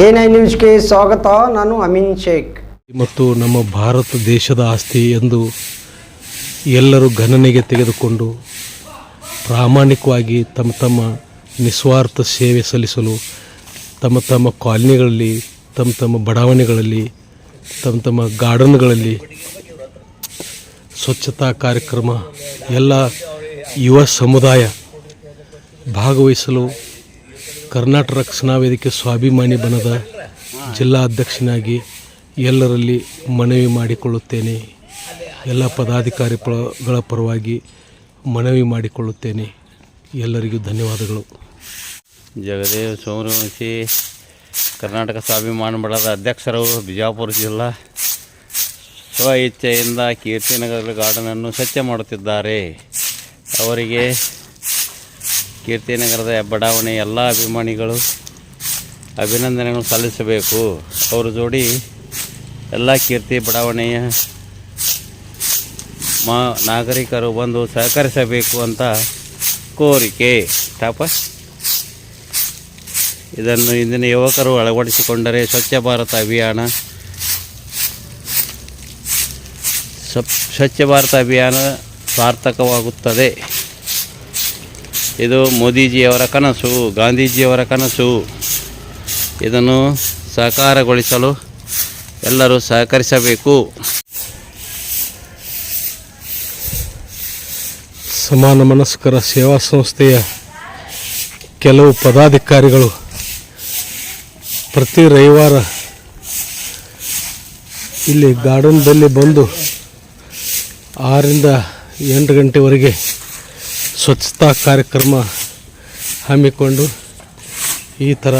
A9 ನ್ಯೂಸ್ಗೆ ಸ್ವಾಗತ. ನಾನು ಅಮೀನ್ ಶೇಖ್. ಮತ್ತು ನಮ್ಮ ಭಾರತ ದೇಶದ ಆಸ್ತಿ ಎಂದು ಎಲ್ಲರೂ ಗಣನೆಗೆ ತೆಗೆದುಕೊಂಡು ಪ್ರಾಮಾಣಿಕವಾಗಿ ತಮ್ಮ ತಮ್ಮ ನಿಸ್ವಾರ್ಥ ಸೇವೆ ಸಲ್ಲಿಸಲು ತಮ್ಮ ತಮ್ಮ ಕಾಲನಿಗಳಲ್ಲಿ, ತಮ್ಮ ತಮ್ಮ ಬಡಾವಣೆಗಳಲ್ಲಿ, ತಮ್ಮ ತಮ್ಮ ಗಾರ್ಡನ್ಗಳಲ್ಲಿ ಸ್ವಚ್ಛತಾ ಕಾರ್ಯಕ್ರಮ ಎಲ್ಲ ಯುವ ಸಮುದಾಯ ಭಾಗವಹಿಸಲು ಕರ್ನಾಟಕ ರಕ್ಷಣಾ ವೇದಿಕೆ ಸ್ವಾಭಿಮಾನಿ ಬಣದ ಜಿಲ್ಲಾ ಅಧ್ಯಕ್ಷನಾಗಿ ಎಲ್ಲರಲ್ಲಿ ಮನವಿ ಮಾಡಿಕೊಳ್ಳುತ್ತೇನೆ. ಎಲ್ಲ ಪದಾಧಿಕಾರಿಗಳ ಪರವಾಗಿ ಮನವಿ ಮಾಡಿಕೊಳ್ಳುತ್ತೇನೆ. ಎಲ್ಲರಿಗೂ ಧನ್ಯವಾದಗಳು. ಜಗದೇವ್ ಸೋಮರವಂಶಿ, ಕರ್ನಾಟಕ ಸ್ವಾಭಿಮಾನಿ ಬಣದ ಅಧ್ಯಕ್ಷರು, ಬಿಜಾಪುರ ಜಿಲ್ಲಾ. ಸ್ವ ಇಚ್ಛೆಯಿಂದ ಕೀರ್ತಿನಗರ ಗಾರ್ಡನನ್ನು ಸ್ವಚ್ಛ ಮಾಡುತ್ತಿದ್ದಾರೆ. ಅವರಿಗೆ ಕೀರ್ತಿನಗರದ ಬಡಾವಣೆ ಎಲ್ಲ ಅಭಿಮಾನಿಗಳು ಅಭಿನಂದನೆಗಳು ಸಲ್ಲಿಸಬೇಕು. ಅವರ ಜೋಡಿ ಎಲ್ಲ ಕೀರ್ತಿ ಬಡಾವಣೆಯ ನಾಗರಿಕರು ಬಂದು ಸಹಕರಿಸಬೇಕು ಅಂತ ಕೋರಿಕೆ. ಇದನ್ನು ಇಂದಿನ ಯುವಕರು ಅಳವಡಿಸಿಕೊಂಡರೆ ಸ್ವಚ್ಛ ಭಾರತ ಅಭಿಯಾನ ಸಾರ್ಥಕವಾಗುತ್ತದೆ. ಇದು ಮೋದಿಜಿಯವರ ಕನಸು, ಗಾಂಧೀಜಿಯವರ ಕನಸು. ಇದನ್ನು ಸಾಕಾರಗೊಳಿಸಲು ಎಲ್ಲರೂ ಸಹಕರಿಸಬೇಕು. ಸಮಾನ ಮನಸ್ಕರ ಸೇವಾ ಸಂಸ್ಥೆಯ ಕೆಲವು ಪದಾಧಿಕಾರಿಗಳು ಪ್ರತಿ ರವಿವಾರ ಇಲ್ಲಿ ಗಾರ್ಡನ್ದಲ್ಲಿ ಬಂದು 6ರಿಂದ 8 ಗಂಟೆವರೆಗೆ ಸ್ವಚ್ಛತಾ ಕಾರ್ಯಕ್ರಮ ಹಮ್ಮಿಕೊಂಡು ಈ ಥರ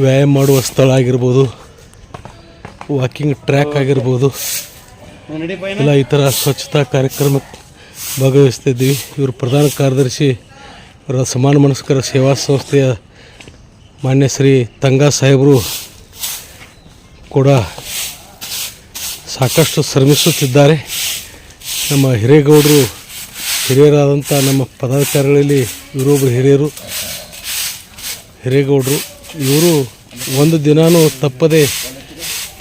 ವ್ಯಾಯಾಮ ಮಾಡುವ ಸ್ಥಳ ಆಗಿರ್ಬೋದು, ವಾಕಿಂಗ್ ಟ್ರ್ಯಾಕ್ ಆಗಿರ್ಬೋದು, ಎಲ್ಲ ಈ ಥರ ಸ್ವಚ್ಛತಾ ಕಾರ್ಯಕ್ರಮಕ್ಕೆ ಭಾಗವಹಿಸ್ತಿದ್ವಿ. ಇವರು ಪ್ರಧಾನ ಕಾರ್ಯದರ್ಶಿ, ಇವರ ಸಮಾನ ಮನಸ್ಕರ ಸೇವಾ ಸಂಸ್ಥೆಯ ಮಾನ್ಯ ಶ್ರೀ ತಂಗಾ ಸಾಹೇಬರು ಕೂಡ ಸಾಕಷ್ಟು ಶ್ರಮಿಸುತ್ತಿದ್ದಾರೆ. ನಮ್ಮ ಹಿರೇಗೌಡರು, ಹಿರಿಯರಾದಂಥ ನಮ್ಮ ಪದಾಧಿಕಾರಿಗಳಲ್ಲಿ ಇವರೊಬ್ಬರು ಹಿರೇಗೌಡರು. ಇವರು ಒಂದು ದಿನಾನೂ ತಪ್ಪದೆ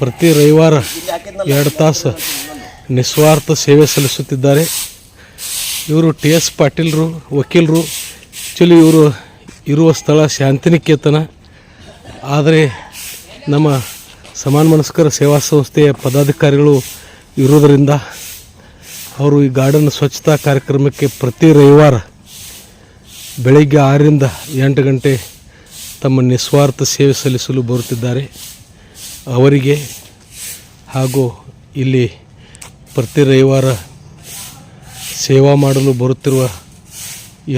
ಪ್ರತಿ ರವಿವಾರ 2 ತಾಸು ನಿಸ್ವಾರ್ಥ ಸೇವೆ ಸಲ್ಲಿಸುತ್ತಿದ್ದಾರೆ. ಇವರು TS ಪಾಟೀಲ್ರು, ವಕೀಲರು. ಆ್ಯಕ್ಚುಲಿ ಇವರು ಇರುವ ಸ್ಥಳ ಶಾಂತಿನಿಕೇತನ. ಆದರೆ ನಮ್ಮ ಸಮಾನ ಮನಸ್ಕರ ಸೇವಾ ಸಂಸ್ಥೆಯ ಪದಾಧಿಕಾರಿಗಳು ಇರೋದರಿಂದ ಅವರು ಈ ಗಾರ್ಡನ್ ಸ್ವಚ್ಛತಾ ಕಾರ್ಯಕ್ರಮಕ್ಕೆ ಪ್ರತಿ ರವಿವಾರ ಬೆಳಗ್ಗೆ 6ರಿಂದ 8 ಗಂಟೆ ತಮ್ಮ ನಿಸ್ವಾರ್ಥ ಸೇವೆ ಸಲ್ಲಿಸಲು ಬರುತ್ತಿದ್ದಾರೆ. ಅವರಿಗೆ ಹಾಗೂ ಇಲ್ಲಿ ಪ್ರತಿ ರವಿವಾರ ಸೇವಾ ಮಾಡಲು ಬರುತ್ತಿರುವ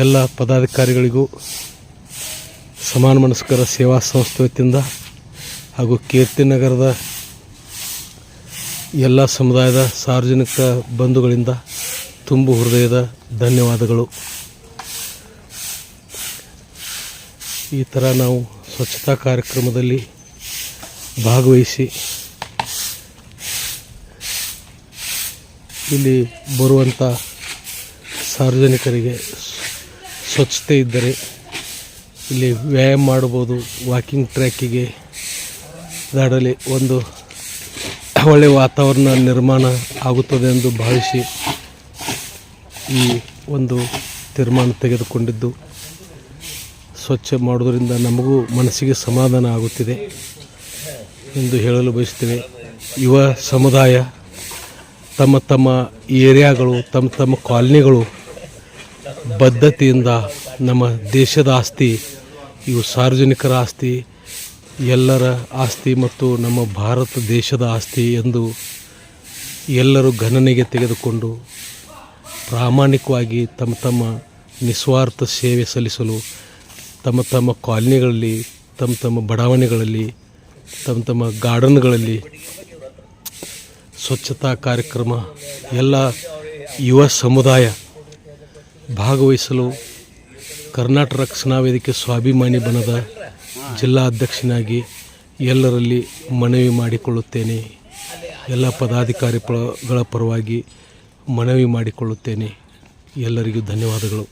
ಎಲ್ಲ ಪದಾಧಿಕಾರಿಗಳಿಗೂ ಸಮಾನ ಮನಸ್ಕರ ಸೇವಾ ಸಂಸ್ಥೆ ವತಿಯಿಂದ ಹಾಗೂ ಕೀರ್ತಿನಗರದ ಎಲ್ಲ ಸಮುದಾಯದ ಸಾರ್ವಜನಿಕ ಬಂಧುಗಳಿಂದ ತುಂಬು ಹೃದಯದ ಧನ್ಯವಾದಗಳು. ಈ ಥರ ನಾವು ಸ್ವಚ್ಛತಾ ಕಾರ್ಯಕ್ರಮದಲ್ಲಿ ಭಾಗವಹಿಸಿ ಇಲ್ಲಿ ಬರುವಂಥ ಸಾರ್ವಜನಿಕರಿಗೆ ಸ್ವಚ್ಛತೆ ಇದ್ದರೆ ಇಲ್ಲಿ ವ್ಯಾಯಾಮ ಮಾಡ್ಬೋದು, ವಾಕಿಂಗ್ ಟ್ರ್ಯಾಕಿಗೆ ದಾಡಲಿ ಒಂದು ಒಳ್ಳೆಯ ವಾತಾವರಣ ನಿರ್ಮಾಣ ಆಗುತ್ತದೆ ಎಂದು ಭಾವಿಸಿ ಈ ಒಂದು ತೀರ್ಮಾನ ತೆಗೆದುಕೊಂಡಿದ್ದು. ಸ್ವಚ್ಛ ಮಾಡೋದರಿಂದ ನಮಗೂ ಮನಸ್ಸಿಗೆ ಸಮಾಧಾನ ಆಗುತ್ತಿದೆ ಎಂದು ಹೇಳಲು ಬಯಸ್ತೇವೆ. ಯುವ ಸಮುದಾಯ ತಮ್ಮ ತಮ್ಮ ಏರಿಯಾಗಳು, ತಮ್ಮ ತಮ್ಮ ಕಾಲನಿಗಳು ಬದ್ಧತೆಯಿಂದ ನಮ್ಮ ದೇಶದ ಆಸ್ತಿ, ಇವು ಸಾರ್ವಜನಿಕರ ಆಸ್ತಿ, ಎಲ್ಲರ ಆಸ್ತಿ ಮತ್ತು ನಮ್ಮ ಭಾರತ ದೇಶದ ಆಸ್ತಿ ಎಂದು ಎಲ್ಲರೂ ಗಣನೆಗೆ ತೆಗೆದುಕೊಂಡು ಪ್ರಾಮಾಣಿಕವಾಗಿ ತಮ್ಮ ತಮ್ಮ ನಿಸ್ವಾರ್ಥ ಸೇವೆ ಸಲ್ಲಿಸಲು ತಮ್ಮ ತಮ್ಮ ಕಾಲನಿಗಳಲ್ಲಿ, ತಮ್ಮ ತಮ್ಮ ಬಡಾವಣೆಗಳಲ್ಲಿ, ತಮ್ಮ ತಮ್ಮ ಗಾರ್ಡನ್ಗಳಲ್ಲಿ ಸ್ವಚ್ಛತಾ ಕಾರ್ಯಕ್ರಮ ಎಲ್ಲ ಯುವ ಸಮುದಾಯ ಭಾಗವಹಿಸಲು ಕರ್ನಾಟಕ ರಕ್ಷಣಾ ವೇದಿಕೆ ಸ್ವಾಭಿಮಾನಿ ಬಣದ ಜಿಲ್ಲಾ ಅಧ್ಯಕ್ಷನಾಗಿ ಎಲ್ಲರಲ್ಲಿ ಮನವಿ ಮಾಡಿಕೊಳ್ಳುತ್ತೇನೆ. ಎಲ್ಲ ಪದಾಧಿಕಾರಿಗಳ ಪರವಾಗಿ ಮನವಿ ಮಾಡಿಕೊಳ್ಳುತ್ತೇನೆ. ಎಲ್ಲರಿಗೂ ಧನ್ಯವಾದಗಳು.